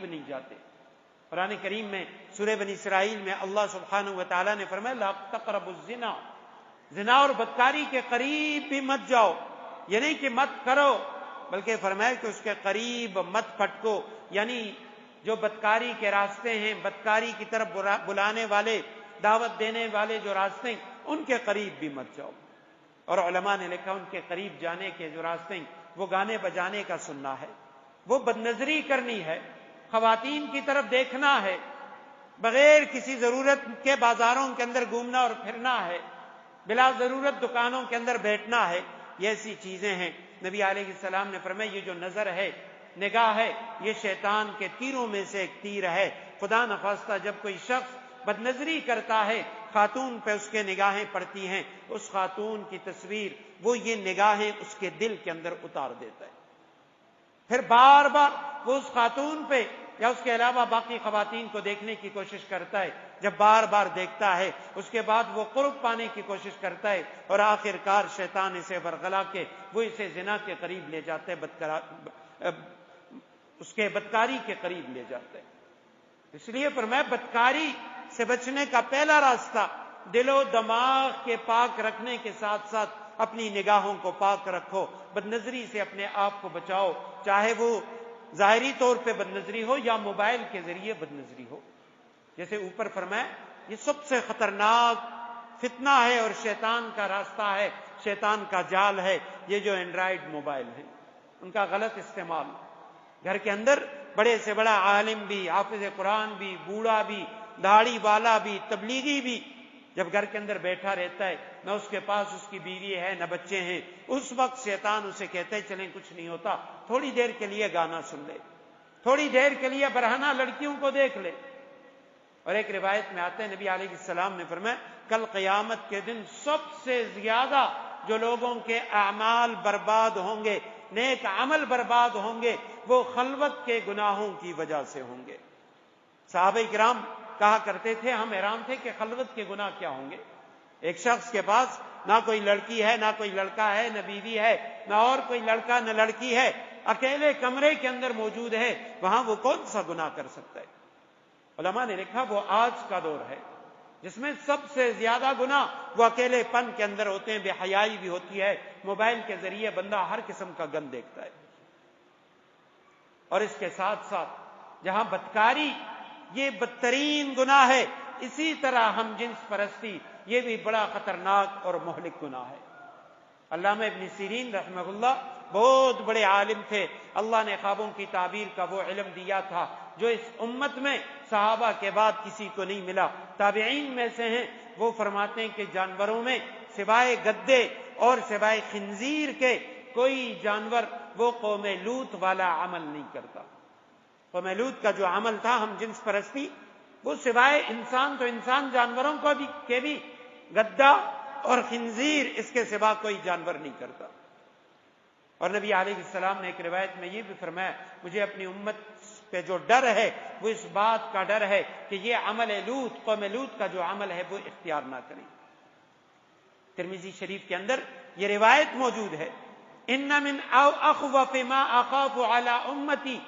قریب نہیں جاتے۔ قرآن کریم میں سورہ بنی اسرائیل میں اللہ سبحانہ و تعالیٰ نے فرمایا لا تقربوا الزنا، زنا اور بدکاری کے قریب بھی مت جاؤ، یہ نہیں کہ مت کرو، بلکہ فرمایا کہ اس کے قریب مت پھٹکو، یعنی جو بدکاری کے راستے ہیں، بدکاری کی طرف بلانے والے، دعوت دینے والے جو راستے ہیں، ان کے قریب بھی مت جاؤ۔ اور علماء نے لکھا ان کے قریب جانے کے جو راستے ہیں وہ گانے بجانے کا سننا ہے، وہ بدنظری کرنی ہے، خواتین کی طرف دیکھنا ہے، بغیر کسی ضرورت کے بازاروں کے اندر گھومنا اور پھرنا ہے، بلا ضرورت دکانوں کے اندر بیٹھنا ہے، یہ ایسی چیزیں ہیں۔ نبی علیہ السلام نے فرمایا یہ جو نظر ہے، نگاہ ہے، یہ شیطان کے تیروں میں سے ایک تیر ہے۔ خدا نخواستہ جب کوئی شخص بدنظری کرتا ہے، خاتون پہ اس کے نگاہیں پڑتی ہیں، اس خاتون کی تصویر وہ یہ نگاہیں اس کے دل کے اندر اتار دیتا ہے، پھر بار بار وہ اس خاتون پہ یا اس کے علاوہ باقی خواتین کو دیکھنے کی کوشش کرتا ہے۔ جب بار بار دیکھتا ہے اس کے بعد وہ قرب پانے کی کوشش کرتا ہے، اور آخر کار شیطان اسے ورغلا کے وہ اسے زنا کے قریب لے جاتا ہے، اس کے بدکاری کے قریب لے جاتا ہے۔ اس لیے فرمایا بدکاری سے بچنے کا پہلا راستہ دل و دماغ کے پاک رکھنے کے ساتھ ساتھ اپنی نگاہوں کو پاک رکھو، بدنظری سے اپنے آپ کو بچاؤ، چاہے وہ ظاہری طور پہ بدنظری ہو یا موبائل کے ذریعے بدنظری ہو۔ جیسے اوپر فرمایا یہ سب سے خطرناک فتنہ ہے اور شیطان کا راستہ ہے، شیطان کا جال ہے، یہ جو اینڈرائیڈ موبائل ہیں ان کا غلط استعمال۔ گھر کے اندر بڑے سے بڑا عالم بھی، حافظ قرآن بھی، بوڑھا بھی، داڑھی والا بھی، تبلیغی بھی جب گھر کے اندر بیٹھا رہتا ہے، نہ اس کے پاس اس کی بیوی ہے نہ بچے ہیں، اس وقت شیطان اسے کہتا ہے چلیں کچھ نہیں ہوتا، تھوڑی دیر کے لیے گانا سن لے، تھوڑی دیر کے لیے برہنہ لڑکیوں کو دیکھ لے۔ اور ایک روایت میں آتا ہے نبی علیہ السلام نے فرمایا کل قیامت کے دن سب سے زیادہ جو لوگوں کے اعمال برباد ہوں گے، نیک عمل برباد ہوں گے، وہ خلوت کے گناہوں کی وجہ سے ہوں گے۔ صحابہ کرام کہا کرتے تھے ہم حیران تھے کہ خلوت کے گناہ کیا ہوں گے؟ ایک شخص کے پاس نہ کوئی لڑکی ہے، نہ کوئی لڑکا ہے، نہ بیوی ہے، نہ اور کوئی لڑکا نہ لڑکی ہے، اکیلے کمرے کے اندر موجود ہے، وہاں وہ کون سا گناہ کر سکتا ہے؟ علماء نے لکھا وہ آج کا دور ہے جس میں سب سے زیادہ گناہ وہ اکیلے پن کے اندر ہوتے ہیں، بے حیائی بھی ہوتی ہے، موبائل کے ذریعے بندہ ہر قسم کا گند دیکھتا ہے۔ اور اس کے ساتھ ساتھ جہاں بدکاری یہ بدترین گناہ ہے، اسی طرح ہم جنس پرستی یہ بھی بڑا خطرناک اور مہلک گناہ ہے۔ علامہ ابن سیرین رحمہ اللہ بہت بڑے عالم تھے، اللہ نے خوابوں کی تعبیر کا وہ علم دیا تھا جو اس امت میں صحابہ کے بعد کسی کو نہیں ملا، تابعین میں سے ہیں۔ وہ فرماتے ہیں کہ جانوروں میں سوائے گدے اور سوائے خنزیر کے کوئی جانور وہ قوم لوط والا عمل نہیں کرتا۔ قوم لوط کا جو عمل تھا ہم جنس پرستی، وہ سوائے انسان تو انسان جانوروں کو بھی گدا اور خنزیر اس کے سوا کوئی جانور نہیں کرتا۔ اور نبی علیہ السلام نے ایک روایت میں یہ بھی فرمایا مجھے اپنی امت پہ جو ڈر ہے وہ اس بات کا ڈر ہے کہ یہ عمل لوط، قوم لوط کا جو عمل ہے وہ اختیار نہ کریں۔ ترمذی شریف کے اندر یہ روایت موجود ہے ان من اخوف ما اخاف علی امتی،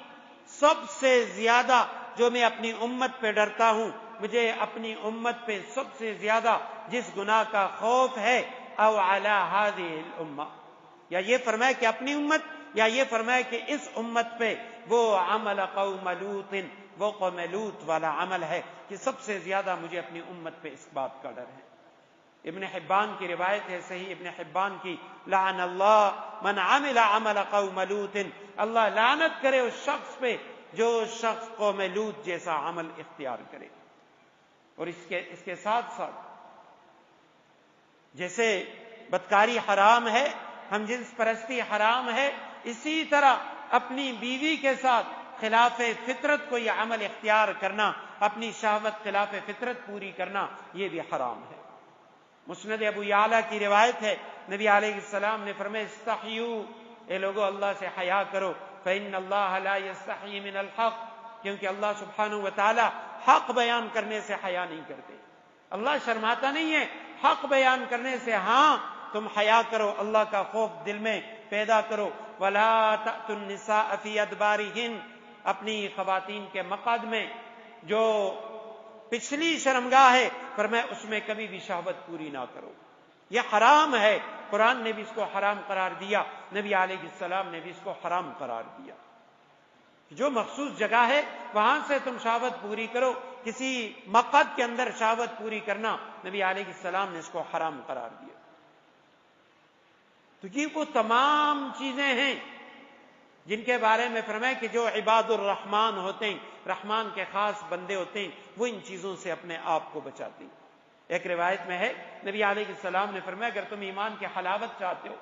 سب سے زیادہ جو میں اپنی امت پہ ڈرتا ہوں، مجھے اپنی امت پہ سب سے زیادہ جس گناہ کا خوف ہے، او علی هذه الامه، یا یہ فرمایا کہ اپنی امت، یا یہ فرمایا کہ اس امت پہ وہ عمل قوم لوط، وہ قوم لوط والا عمل ہے کہ سب سے زیادہ مجھے اپنی امت پہ اس بات کا ڈر ہے۔ ابن حبان کی روایت ہے، صحیح ابن حبان کی، لعن اللہ من عمل عمل قوم لوط، اللہ لعنت کرے اس شخص پہ جو شخص قوم لوط جیسا عمل اختیار کرے۔ اور اس کے ساتھ ساتھ جیسے بدکاری حرام ہے، ہم جنس پرستی حرام ہے، اسی طرح اپنی بیوی کے ساتھ خلاف فطرت کوئی عمل اختیار کرنا، اپنی شہوت خلاف فطرت پوری کرنا، یہ بھی حرام ہے۔ مسند ابو یعلا کی روایت ہے نبی علیہ السلام نے فرمایا استحیوا، اے لوگو اللہ سے حیا کرو، فإن اللہ لا یستحیی من الحق، کیونکہ اللہ سبحانہ و تعالی حق بیان کرنے سے حیا نہیں کرتے، اللہ شرماتا نہیں ہے حق بیان کرنے سے۔ ہاں تم حیا کرو، اللہ کا خوف دل میں پیدا کرو۔ ولا تأتوا النساء فی ادبارہن، اپنی خواتین کے مقعد میں جو پچھلی شرمگاہ ہے فرمایا اس میں کبھی بھی شہوت پوری نہ کرو، یہ حرام ہے۔ قرآن نے بھی اس کو حرام قرار دیا، نبی علیہ السلام نے بھی اس کو حرام قرار دیا۔ جو مخصوص جگہ ہے وہاں سے تم شہوت پوری کرو، کسی مقعد کے اندر شہوت پوری کرنا نبی علیہ السلام نے اس کو حرام قرار دیا۔ تو یہ وہ تمام چیزیں ہیں جن کے بارے میں فرمایا کہ جو عباد الرحمن ہوتے ہیں، رحمان کے خاص بندے ہوتے ہیں، وہ ان چیزوں سے اپنے آپ کو بچاتے ہیں۔ ایک روایت میں ہے نبی علیہ السلام نے فرمایا اگر تم ایمان کی حلاوت چاہتے ہو،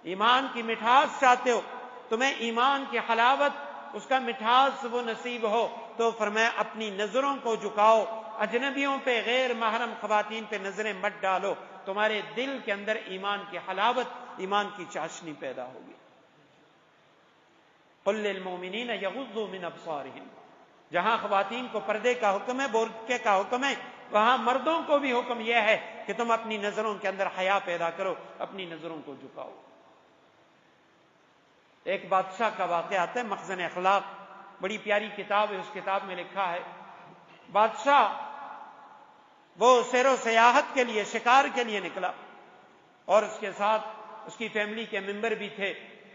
ایمان کی مٹھاس چاہتے ہو، تمہیں ایمان کی حلاوت اس کا مٹھاس وہ نصیب ہو تو فرمایا اپنی نظروں کو جھکاؤ، اجنبیوں پہ، غیر محرم خواتین پہ نظریں مت ڈالو، تمہارے دل کے اندر ایمان کی حلاوت، ایمان کی چاشنی پیدا ہوگی۔ قل للمؤمنین یغضوا من ابصارہم، جہاں خواتین کو پردے کا حکم ہے، برقعے کا حکم ہے، وہاں مردوں کو بھی حکم یہ ہے کہ تم اپنی نظروں کے اندر حیا پیدا کرو، اپنی نظروں کو جھکاؤ۔ ایک بادشاہ کا واقعہ آتا ہے، مخزن اخلاق، بڑی پیاری کتاب ہے، اس کتاب میں لکھا ہے بادشاہ وہ سیر و سیاحت کے لیے، شکار کے لیے نکلا اور اس کے ساتھ اس کی فیملی کے ممبر بھی تھے۔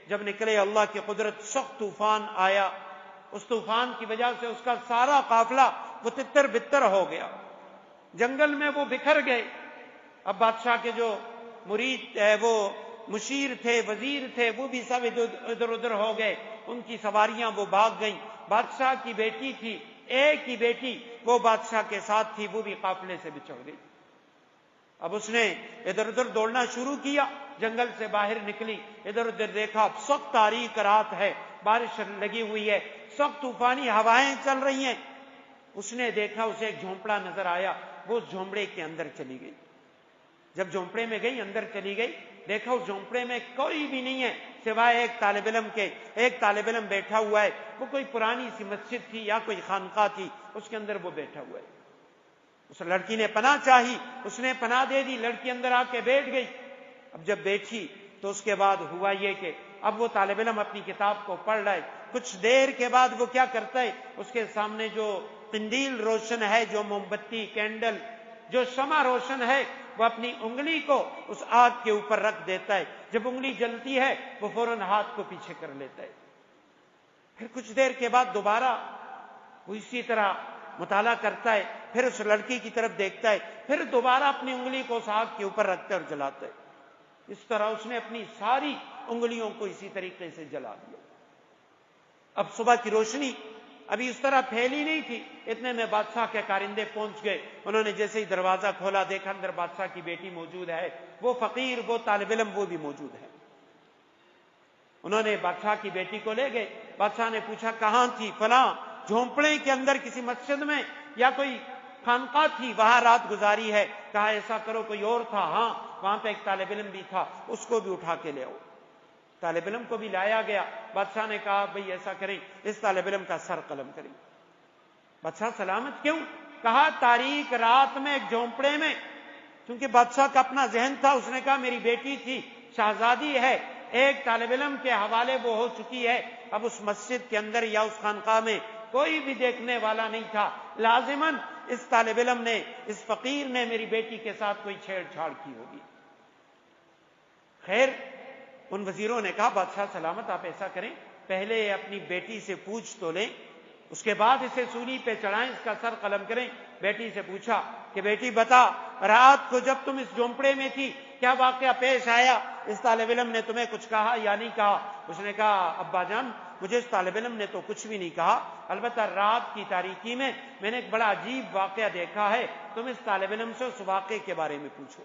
جب نکلے اللہ کی قدرت، سخت طوفان آیا، اس طوفان کی وجہ سے اس کا سارا قافلہ وہ تتر بتر ہو گیا، جنگل میں وہ بکھر گئے۔ اب بادشاہ کے جو مرید وہ مشیر تھے، وزیر تھے، وہ بھی سب ادھر ادھر ہو گئے، ان کی سواریاں وہ بھاگ گئیں۔ بادشاہ کی بیٹی تھی، ایک ہی بیٹی وہ بادشاہ کے ساتھ تھی، وہ بھی قافلے سے بچھڑ گئی۔ اب اس نے ادھر ادھر دوڑنا شروع کیا، جنگل سے باہر نکلی، ادھر ادھر دیکھا، سخت تاریک رات ہے، بارش لگی ہوئی ہے، سخت طوفانی ہوائیں چل رہی ہیں۔ اس نے دیکھا، اسے ایک جھونپڑا نظر آیا، وہ اس جھونپڑے کے اندر چلی گئی۔ جب جھونپڑے میں گئی، اندر چلی گئی، دیکھا اس جھونپڑے میں کوئی بھی نہیں ہے سوائے ایک طالب علم کے۔ ایک طالب علم بیٹھا ہوا ہے، وہ کوئی پرانی سی مسجد تھی یا کوئی خانقاہ تھی، اس کے اندر وہ بیٹھا ہوا ہے۔ اس لڑکی نے پناہ چاہی، اس نے پناہ دے دی، لڑکی اندر آ کے بیٹھ گئی۔ اب جب بیٹھی تو اس کے بعد ہوا یہ کہ اب وہ طالب علم اپنی کتاب کو پڑھ رہا ہے، کچھ دیر کے بعد وہ کیا کرتا ہے، اس کے سامنے جو قندیل روشن ہے، جو موم بتی، کینڈل، جو شمع روشن ہے، وہ اپنی انگلی کو اس آگ کے اوپر رکھ دیتا ہے۔ جب انگلی جلتی ہے وہ فوراً ہاتھ کو پیچھے کر لیتا ہے۔ پھر کچھ دیر کے بعد دوبارہ وہ اسی طرح مطالعہ کرتا ہے، پھر اس لڑکی کی طرف دیکھتا ہے، پھر دوبارہ اپنی انگلی کو اس آگ کے اوپر رکھتا ہے اور جلاتا ہے۔ اس طرح اس نے اپنی ساری انگلیوں کو اسی طریقے سے جلا دیا۔ اب صبح کی روشنی ابھی اس طرح پھیلی نہیں تھی، اتنے میں بادشاہ کے کارندے پہنچ گئے۔ انہوں نے جیسے ہی دروازہ کھولا، دیکھا اندر بادشاہ کی بیٹی موجود ہے، وہ فقیر، وہ طالب علم، وہ بھی موجود ہے۔ انہوں نے بادشاہ کی بیٹی کو لے گئے۔ بادشاہ نے پوچھا کہاں تھی؟ فلاں جھونپڑے کے اندر کسی مسجد میں یا کوئی خانقاہ تھی، وہاں رات گزاری ہے۔ کہا ایسا کرو کوئی اور تھا؟ ہاں، وہاں پہ ایک طالب علم بھی تھا، اس کو بھی اٹھا کے لے آؤ۔ طالب علم کو بھی لایا گیا۔ بادشاہ نے کہا بھئی ایسا کریں، اس طالب علم کا سر قلم کریں۔ بادشاہ سلامت کیوں؟ کہا تاریک رات میں ایک جھونپڑے میں، کیونکہ بادشاہ کا اپنا ذہن تھا، اس نے کہا میری بیٹی تھی، شہزادی ہے، ایک طالب علم کے حوالے وہ ہو چکی ہے، اب اس مسجد کے اندر یا اس خانقاہ میں کوئی بھی دیکھنے والا نہیں تھا، لازماً اس طالب علم نے، اس فقیر نے میری بیٹی کے ساتھ کوئی چھیڑ چھاڑ کی ہوگی۔ خیر، ان وزیروں نے کہا بادشاہ سلامت آپ ایسا کریں، پہلے اپنی بیٹی سے پوچھ تو لیں، اس کے بعد اسے سولی پہ چڑھائیں، اس کا سر قلم کریں۔ بیٹی سے پوچھا کہ بیٹی بتا، رات کو جب تم اس جھونپڑے میں تھی کیا واقعہ پیش آیا؟ اس طالب علم نے تمہیں کچھ کہا یا نہیں کہا؟ اس نے کہا ابا جان مجھے اس طالب علم نے تو کچھ بھی نہیں کہا، البتہ رات کی تاریکی میں میں نے ایک بڑا عجیب واقعہ دیکھا ہے، تم اس طالب علم سے اس واقعے کے بارے میں پوچھو۔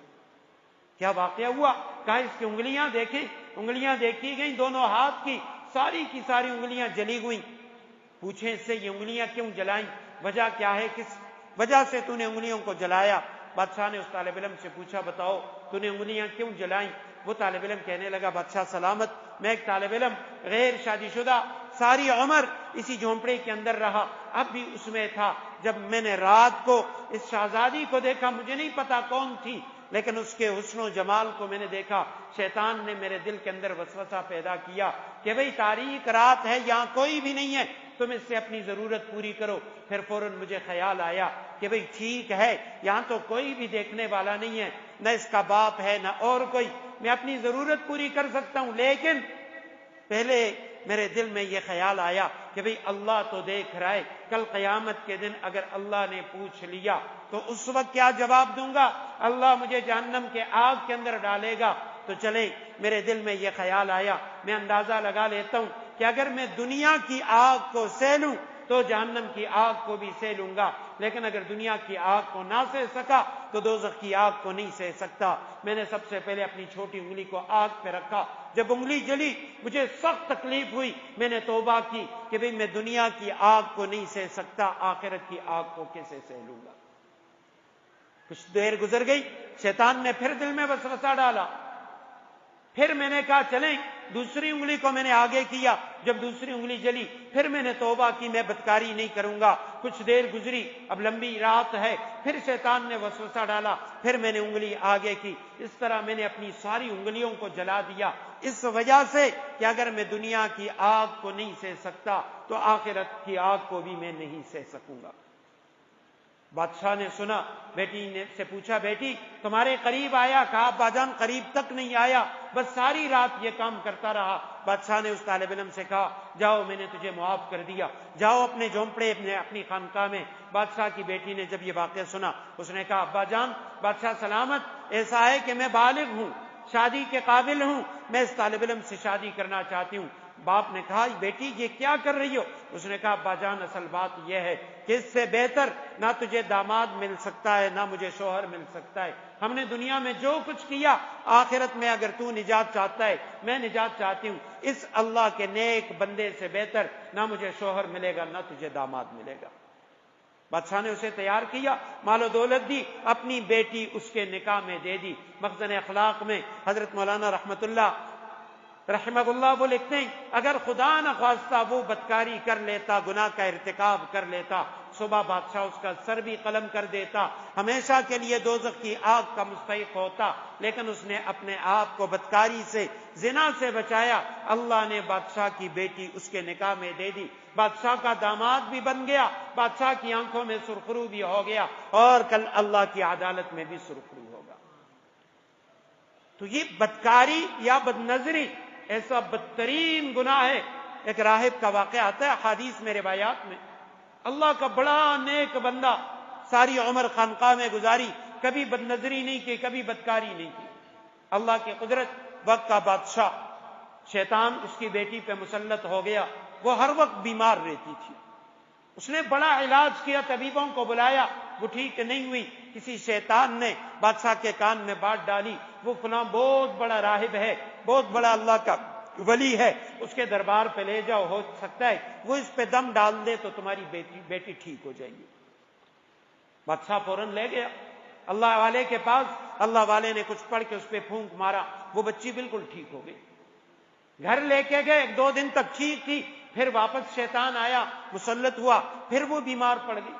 کیا واقعہ ہوا؟ کہا اس کی انگلیاں دیکھیں، انگلیاں دیکھی گئیں، دونوں ہاتھ کی ساری انگلیاں جلی ہوئی۔ پوچھیں اس سے یہ انگلیاں کیوں جلائیں، وجہ کیا ہے، کس وجہ سے تو نے انگلیوں کو جلایا؟ بادشاہ نے اس طالب علم سے پوچھا بتاؤ تو نے انگلیاں کیوں جلائیں؟ وہ طالب علم کہنے لگا بادشاہ سلامت، میں ایک طالب علم غیر شادی شدہ، ساری عمر اسی جھونپڑے کے اندر رہا، اب بھی اس میں تھا۔ جب میں نے رات کو اس شہزادی کو دیکھا، مجھے نہیں پتا کون تھی، لیکن اس کے حسن و جمال کو میں نے دیکھا، شیطان نے میرے دل کے اندر وسوسہ پیدا کیا کہ بھئی تاریک رات ہے، یہاں کوئی بھی نہیں ہے، تم اس سے اپنی ضرورت پوری کرو۔ پھر فوراً مجھے خیال آیا کہ بھئی ٹھیک ہے، یہاں تو کوئی بھی دیکھنے والا نہیں ہے، نہ اس کا باپ ہے نہ اور کوئی، میں اپنی ضرورت پوری کر سکتا ہوں، لیکن پہلے میرے دل میں یہ خیال آیا کہ بھئی اللہ تو دیکھ رہا ہے، کل قیامت کے دن اگر اللہ نے پوچھ لیا تو اس وقت کیا جواب دوں گا؟ اللہ مجھے جہنم کے آگ کے اندر ڈالے گا۔ تو چلے میرے دل میں یہ خیال آیا، میں اندازہ لگا لیتا ہوں کہ اگر میں دنیا کی آگ کو سہ لوں تو جہنم کی آگ کو بھی سہ لوں گا، لیکن اگر دنیا کی آگ کو نہ سہ سکا تو دوزخ کی آگ کو نہیں سہ سکتا۔ میں نے سب سے پہلے اپنی چھوٹی انگلی کو آگ پہ رکھا، جب انگلی جلی مجھے سخت تکلیف ہوئی، میں نے توبہ کی کہ بھئی میں دنیا کی آگ کو نہیں سہ سکتا، آخرت کی آگ کو کیسے سہ لوں گا۔ کچھ دیر گزر گئی، شیطان نے پھر دل میں وسوسہ ڈالا، پھر میں نے کہا چلیں، دوسری انگلی کو میں نے آگے کیا، جب دوسری انگلی جلی پھر میں نے توبہ کی میں بدکاری نہیں کروں گا۔ کچھ دیر گزری، اب لمبی رات ہے، پھر شیطان نے وسوسہ ڈالا، پھر میں نے انگلی آگے کی، اس طرح میں نے اپنی ساری انگلیوں کو جلا دیا، اس وجہ سے کہ اگر میں دنیا کی آگ کو نہیں سہ سکتا تو آخرت کی آگ کو بھی میں نہیں سہ سکوں گا۔ بادشاہ نے سنا، بیٹی نے سے پوچھا بیٹی تمہارے قریب آیا؟ کہا ابا جان قریب تک نہیں آیا، بس ساری رات یہ کام کرتا رہا۔ بادشاہ نے اس طالب علم سے کہا جاؤ میں نے تجھے معاف کر دیا، جاؤ اپنے جھونپڑے اپنی خانقاہ میں۔ بادشاہ کی بیٹی نے جب یہ واقعہ سنا اس نے کہا ابا جان بادشاہ سلامت، ایسا ہے کہ میں بالغ ہوں، شادی کے قابل ہوں، میں اس طالب علم سے شادی کرنا چاہتی ہوں۔ باپ نے کہا بیٹی یہ کیا کر رہی ہو؟ اس نے کہا ابا جان اصل بات یہ ہے کہ اس سے بہتر نہ تجھے داماد مل سکتا ہے نہ مجھے شوہر مل سکتا ہے، ہم نے دنیا میں جو کچھ کیا، آخرت میں اگر تو نجات چاہتا ہے میں نجات چاہتی ہوں، اس اللہ کے نیک بندے سے بہتر نہ مجھے شوہر ملے گا نہ تجھے داماد ملے گا۔ بادشاہ نے اسے تیار کیا، مال و دولت دی، اپنی بیٹی اس کے نکاح میں دے دی۔ مخزن اخلاق میں حضرت مولانا رحمت اللہ رحمہ اللہ وہ لکھتے ہیں اگر خدا نہ خواستہ وہ بدکاری کر لیتا، گناہ کا ارتکاب کر لیتا، صبح بادشاہ اس کا سر بھی قلم کر دیتا، ہمیشہ کے لیے دوزخ کی آگ کا مستحق ہوتا، لیکن اس نے اپنے آپ کو بدکاری سے، زنا سے بچایا، اللہ نے بادشاہ کی بیٹی اس کے نکاح میں دے دی، بادشاہ کا داماد بھی بن گیا، بادشاہ کی آنکھوں میں سرخرو بھی ہو گیا اور کل اللہ کی عدالت میں بھی سرخرو ہوگا۔ تو یہ بدکاری یا بدنظری ایسا بدترین گناہ ہے۔ ایک راہب کا واقعہ آتا ہے حدیث میں، روایات میں، اللہ کا بڑا نیک بندہ، ساری عمر خانقاہ میں گزاری، کبھی بدنظری نہیں کی، کبھی بدکاری نہیں کی۔ اللہ کی قدرت، وقت کا بادشاہ شیطان اس کی بیٹی پہ مسلط ہو گیا، وہ ہر وقت بیمار رہتی تھی، اس نے بڑا علاج کیا، طبیبوں کو بلایا، وہ ٹھیک نہیں ہوئی، کسی شیطان نے بادشاہ کے کان میں بات ڈالی، وہ فلاں بہت بڑا راہب ہے، بہت بڑا اللہ کا ولی ہے، اس کے دربار پہ لے جاؤ، ہو سکتا ہے وہ اس پہ دم ڈال دے تو تمہاری بیٹی ٹھیک ہو جائے گی۔ بادشاہ فوراً لے گیا اللہ والے کے پاس، اللہ والے نے کچھ پڑھ کے اس پہ پھونک مارا، وہ بچی بالکل ٹھیک ہو گئی۔ گھر لے کے گئے، 1-2 دن تک ٹھیک تھی، پھر واپس شیطان آیا، مسلط ہوا، پھر وہ بیمار پڑ گئی،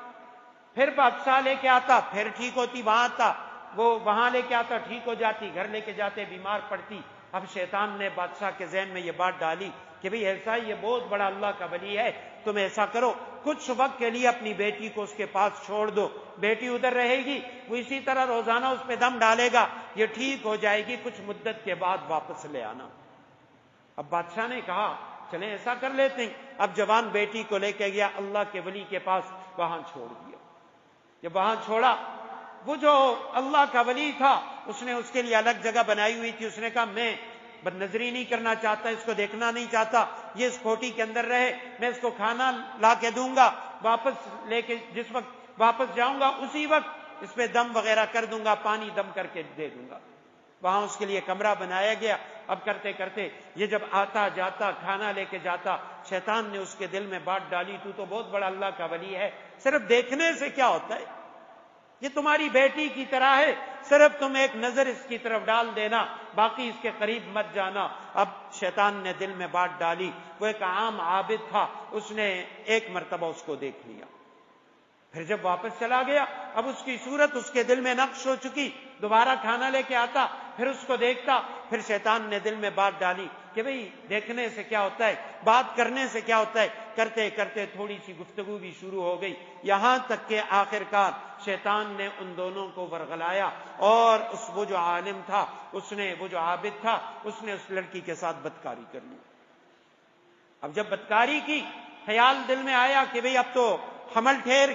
پھر بادشاہ لے کے آتا، پھر ٹھیک ہوتی، وہاں آتا، وہ وہاں لے کے آتا، ٹھیک ہو جاتی، گھر لے کے جاتے، بیمار پڑتی۔ اب شیطان نے بادشاہ کے ذہن میں یہ بات ڈالی کہ بھئی ایسا یہ بہت بڑا اللہ کا ولی ہے، تم ایسا کرو کچھ وقت کے لیے اپنی بیٹی کو اس کے پاس چھوڑ دو، بیٹی ادھر رہے گی، وہ اسی طرح روزانہ اس پہ دم ڈالے گا، یہ ٹھیک ہو جائے گی، کچھ مدت کے بعد واپس لے آنا۔ اب بادشاہ نے کہا چلیں ایسا کر لیتے ہیں، اب جوان بیٹی کو لے کے گیا اللہ کے ولی کے پاس، وہاں چھوڑ دیا۔ جب وہاں چھوڑا، وہ جو اللہ کا ولی تھا اس نے اس کے لیے الگ جگہ بنائی ہوئی تھی، اس نے کہا میں بدنظری نہیں کرنا چاہتا، اس کو دیکھنا نہیں چاہتا، یہ اس کھوٹی کے اندر رہے، میں اس کو کھانا لا کے دوں گا، واپس لے کے جس وقت واپس جاؤں گا اسی وقت اس پہ دم وغیرہ کر دوں گا، پانی دم کر کے دے دوں گا۔ وہاں اس کے لیے کمرہ بنایا گیا۔ اب کرتے کرتے یہ جب آتا جاتا کھانا لے کے جاتا، شیطان نے اس کے دل میں بات ڈالی تو بہت بڑا اللہ کا ولی ہے، صرف دیکھنے سے کیا ہوتا ہے، یہ تمہاری بیٹی کی طرح ہے، صرف تم ایک نظر اس کی طرف ڈال دینا، باقی اس کے قریب مت جانا۔ اب شیطان نے دل میں بات ڈالی، وہ ایک عام عابد تھا، اس نے ایک مرتبہ اس کو دیکھ لیا، پھر جب واپس چلا گیا، اب اس کی صورت اس کے دل میں نقش ہو چکی، دوبارہ کھانا لے کے آتا، پھر اس کو دیکھتا، پھر شیطان نے دل میں بات ڈالی، کہ بھئی دیکھنے سے کیا ہوتا ہے، بات کرنے سے کیا ہوتا ہے، کرتے کرتے تھوڑی سی گفتگو بھی شروع ہو گئی، یہاں تک کہ آخرکار شیطان نے ان دونوں کو ورغلایا اور وہ جو عالم تھا، وہ جو عابد تھا، اس نے اس لڑکی کے ساتھ بدکاری کر لی۔ اب جب بدکاری کی، خیال دل میں آیا کہ بھئی اب تو حمل ٹھہر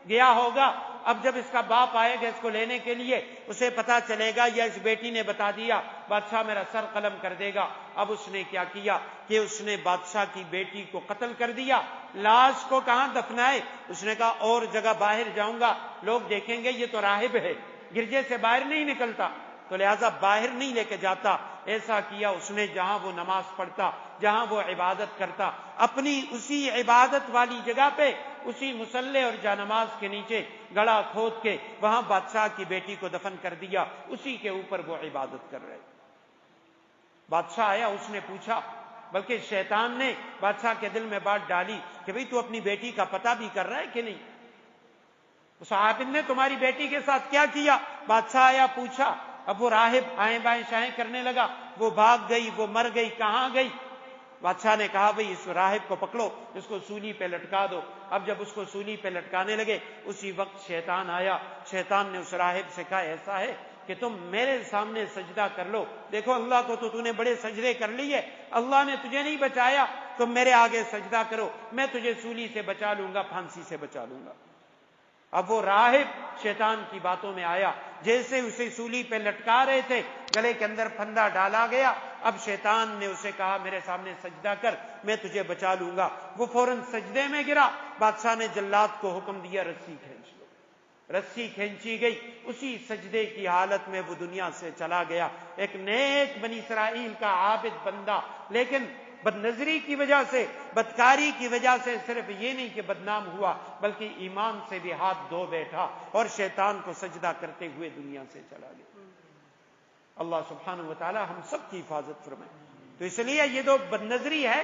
گیا ہوگا، اب جب اس کا باپ آئے گا اس کو لینے کے لیے، اسے پتا چلے گا یا اس بیٹی نے بتا دیا بادشاہ میرا سر قلم کر دے گا۔ اب اس نے کیا کیا کہ اس نے بادشاہ کی بیٹی کو قتل کر دیا۔ لاش کو کہاں دفنائے؟ اس نے کہا اور جگہ باہر جاؤں گا، لوگ دیکھیں گے یہ تو راہب ہے، گرجے سے باہر نہیں نکلتا، تو لہذا باہر نہیں لے کے جاتا۔ ایسا کیا اس نے جہاں وہ نماز پڑھتا، جہاں وہ عبادت کرتا، اپنی اسی عبادت والی جگہ پہ، اسی مصلی اور جانماز کے نیچے گڑھا کھود کے وہاں بادشاہ کی بیٹی کو دفن کر دیا، اسی کے اوپر وہ عبادت کر رہے۔ بادشاہ آیا، اس نے پوچھا، بلکہ شیطان نے بادشاہ کے دل میں بات ڈالی کہ بھئی تو اپنی بیٹی کا پتہ بھی کر رہا ہے کہ نہیں؟ اس عابد نے تمہاری بیٹی کے ساتھ کیا کیا؟ بادشاہ آیا، پوچھا۔ اب وہ راہب آئیں بائیں شائیں کرنے لگا، وہ بھاگ گئی، وہ مر گئی، کہاں گئی؟ بادشاہ نے کہا بھئی اس راہب کو پکڑو، اس کو سولی پہ لٹکا دو۔ اب جب اس کو سولی پہ لٹکانے لگے، اسی وقت شیطان آیا۔ شیطان نے اس راہب سے کہا ایسا ہے کہ تم میرے سامنے سجدہ کر لو، دیکھو اللہ کو تو نے بڑے سجدے کر لیے، اللہ نے تجھے نہیں بچایا، تم میرے آگے سجدہ کرو، میں تجھے سولی سے بچا لوں گا، پھانسی سے بچا لوں گا۔ اب وہ راہب شیطان کی باتوں میں آیا، جیسے اسے سولی پہ لٹکا رہے تھے، گلے کے اندر پھندا ڈالا گیا۔ اب شیطان نے اسے کہا میرے سامنے سجدہ کر، میں تجھے بچا لوں گا۔ وہ فوراً سجدے میں گرا۔ بادشاہ نے جلاد کو حکم دیا رسی کھینچ لو۔ رسی کھینچی گئی، اسی سجدے کی حالت میں وہ دنیا سے چلا گیا۔ ایک نیک بنی اسرائیل کا عابد بندہ، لیکن بد نظری کی وجہ سے، بدکاری کی وجہ سے صرف یہ نہیں کہ بدنام ہوا، بلکہ ایمان سے بھی ہاتھ دھو بیٹھا اور شیطان کو سجدہ کرتے ہوئے دنیا سے چلا گیا۔ اللہ سبحانہ و تعالی ہم سب کی حفاظت فرمائے۔ تو اس لیے یہ جو بد نظری ہے،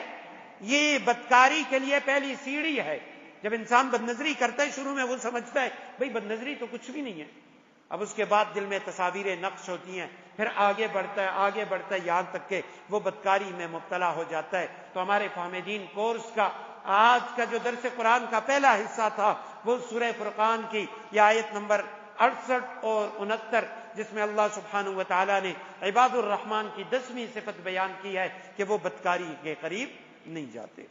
یہ بدکاری کے لیے پہلی سیڑھی ہے۔ جب انسان بد نظری کرتا ہے، شروع میں وہ سمجھتا ہے بھئی بد نظری تو کچھ بھی نہیں ہے، اب اس کے بعد دل میں تصاویریں نقش ہوتی ہیں، پھر آگے بڑھتا ہے یہاں تک کہ وہ بدکاری میں مبتلا ہو جاتا ہے۔ تو ہمارے فہمیدین کورس کا آج کا جو درس قرآن کا پہلا حصہ تھا، وہ سورہ فرقان کی یہ آیت نمبر 68 اور 69، جس میں اللہ سبحانہ و تعالی نے عباد الرحمن کی 10ویں صفت بیان کی ہے کہ وہ بدکاری کے قریب نہیں جاتے۔